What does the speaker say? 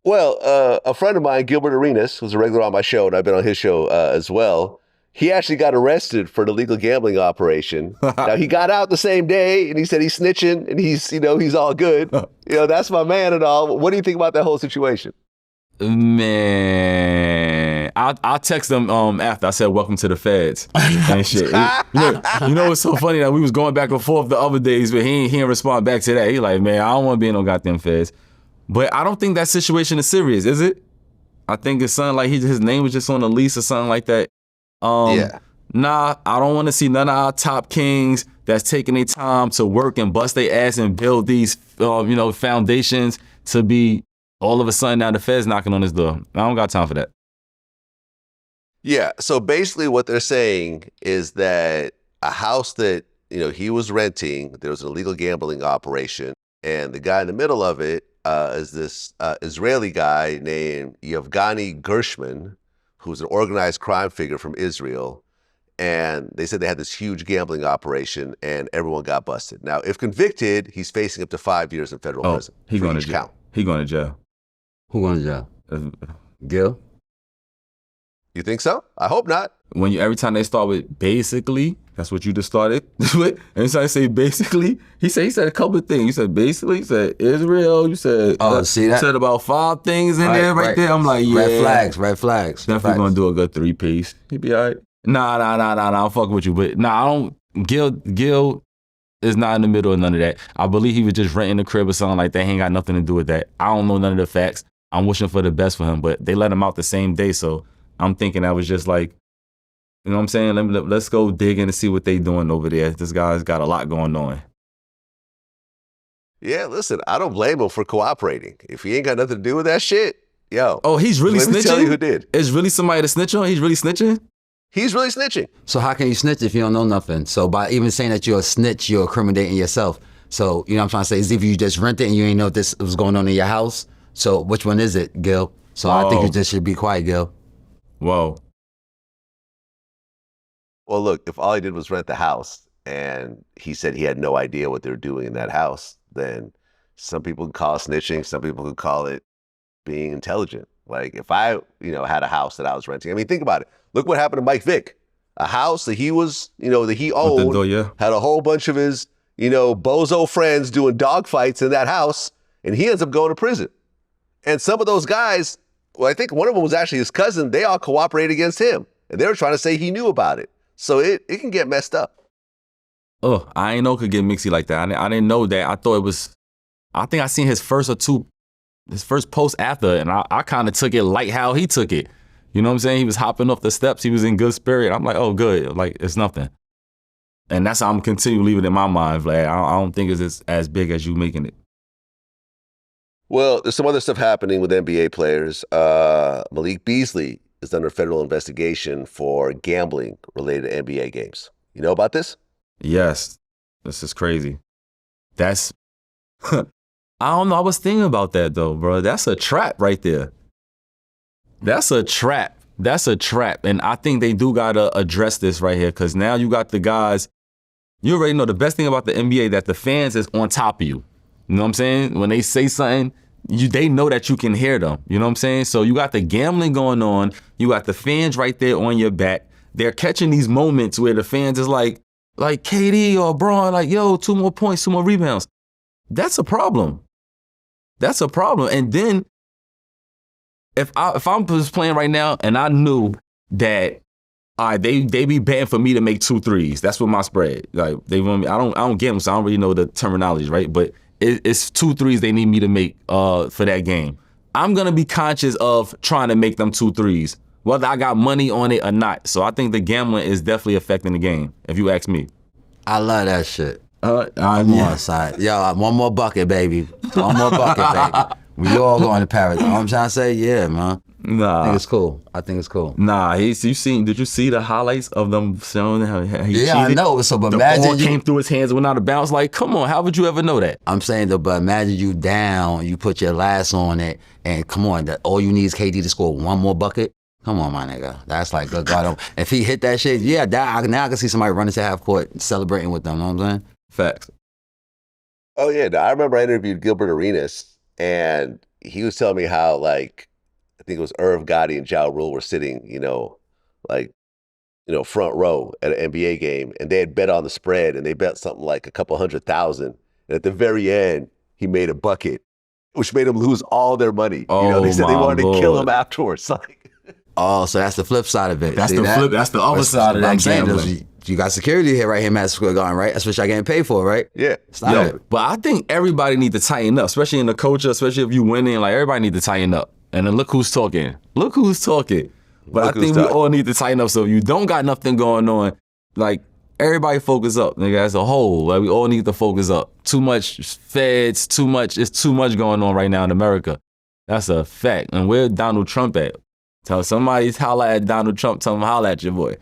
Well, a friend of mine, Gilbert Arenas, who's a regular on my show, and I've been on his show as well. He actually got arrested for an illegal gambling operation. Now he got out the same day, and he said he's snitching, and he's all good. That's my man and all. What do you think about that whole situation? Man, I text them after I said welcome to the feds and shit. It's so funny that we was going back and forth the other days, but he didn't respond back to that. He like, man, I don't want to be in no goddamn feds. But I don't think that situation is serious, is it? I think it's something like his name was just on the lease or something like that. Yeah. Nah, I don't want to see none of our top kings that's taking their time to work and bust their ass and build these, foundations to be all of a sudden now the Fed's knocking on his door. I don't got time for that. Yeah. So basically what they're saying is that a house that, he was renting, there was an illegal gambling operation, and the guy in the middle of it is this Israeli guy named Yevgeny Gershman, who's an organized crime figure from Israel. And they said they had this huge gambling operation and everyone got busted. Now, if convicted, he's facing up to 5 years in federal prison. He going to jail. He going to jail. Who going to jail? Gil? You think so? I hope not. Every time they start with basically, that's what you just started with. Every time they say basically, he said a couple of things. You said basically, you said Israel, you said see that? You said about 5 things in there right there. I'm like, yeah. Red flags. Definitely gonna do a good 3-piece. He'd be all right. Nah, I'm fucking with you. But I don't, Gil is not in the middle of none of that. I believe he was just renting a crib or something like that. He ain't got nothing to do with that. I don't know none of the facts. I'm wishing for the best for him, but they let him out the same day. So I'm thinking that was just like, you know what I'm saying? Let's go dig in and see what they doing over there. This guy's got a lot going on. Yeah, listen, I don't blame him for cooperating. If he ain't got nothing to do with that shit, yo. Oh, he's really snitching? Let me tell you who did. It's really somebody to snitch on? He's really snitching? He's really snitching. So how can you snitch if you don't know nothing? So by even saying that you're a snitch, you're incriminating yourself. So, you know what I'm trying to say? Is if you just rent it and you ain't know this was going on in your house. So which one is it, Gil? So I think you just should be quiet, Gil. Whoa. Well, look, if all he did was rent the house and he said he had no idea what they were doing in that house, then some people could call it snitching. Some people could call it being intelligent. Like if I, had a house that I was renting. I mean, think about it. Look what happened to Mike Vick. A house that he was, that he owned, had a whole bunch of his, bozo friends doing dogfights in that house, and he ends up going to prison. And some of those guys, well, I think one of them was actually his cousin, they all cooperated against him. And they were trying to say he knew about it. So it can get messed up. Oh, I didn't know it could get mixy like that. I didn't know that. I think I seen his first post after, and I kind of took it light how he took it. You know what I'm saying? He was hopping off the steps. He was in good spirit. I'm like, oh, good. Like, it's nothing. And that's how I'm continuing leaving it in my mind, Vlad. I don't think it's as big as you making it. Well, there's some other stuff happening with NBA players. Malik Beasley is under federal investigation for gambling related to NBA games. You know about this? Yes. This is crazy. That's, I don't know. I was thinking about that though, bro. That's a trap right there. That's a trap. And I think they do got to address this right here because now you got the guys. You already know the best thing about the NBA that the fans is on top of you. You know what I'm saying? When they say something, they know that you can hear them. You know what I'm saying? So you got the gambling going on. You got the fans right there on your back. They're catching these moments where the fans is like KD or Braun, like, yo, 2 more points, 2 more rebounds. That's a problem. And then if I'm just playing right now and I knew that they be betting for me to make 2 threes. That's what my spread. Like they want me. I don't get them, so I don't really know the terminology, right? But it's 2 threes they need me to make for that game. I'm gonna be conscious of trying to make them 2 threes, whether I got money on it or not. So I think the gambling is definitely affecting the game, if you ask me. I love that shit. I'm on side. Yo, 1 more bucket, baby. 1 more bucket, baby. We all going to Paris. You know what I'm trying to say? Yeah, man. Nah. I think it's cool. Nah, did you see the highlights of them showing how he cheated? I know. So, but the imagine ball came through his hands, went out of bounds. Like, come on, how would you ever know that? I'm saying though, but imagine you down, you put your last on it, and come on, all you need is KD to score 1 more bucket. Come on, my nigga. That's like good God. If he hit that shit, yeah, now I can see somebody running to half court celebrating with them. You know what I'm saying? Facts. Oh yeah, I remember I interviewed Gilbert Arenas, and he was telling me how like I think it was Irv Gotti and Ja Rule were sitting, like front row at an NBA game, and they had bet on the spread, and they bet something like a couple 100,000. And at the very end, he made a bucket, which made him lose all their money. They said they my wanted to kill Lord. him afterwards. Like, Oh, so that's the flip side of it. That's See the that? flip. That's the other side of what I'm that saying gambling. is you got security here right here, Madison Square Garden, right? That's what y'all getting paid for, right? yeah, Stop Yo, it. but I think everybody need to tighten up, especially in the culture, especially if you winning. Like everybody need to tighten up. And then look who's talking. Look who's talking. But Look I who's think we talking. all need to tighten up. So if you don't got nothing going on, like everybody focus up, nigga, as a whole. Like we all need to focus up. Too much feds, too much. It's too much going on right now in America. That's a fact. And where Donald Trump at? Tell somebody holla at Donald Trump. Tell him holla at your boy.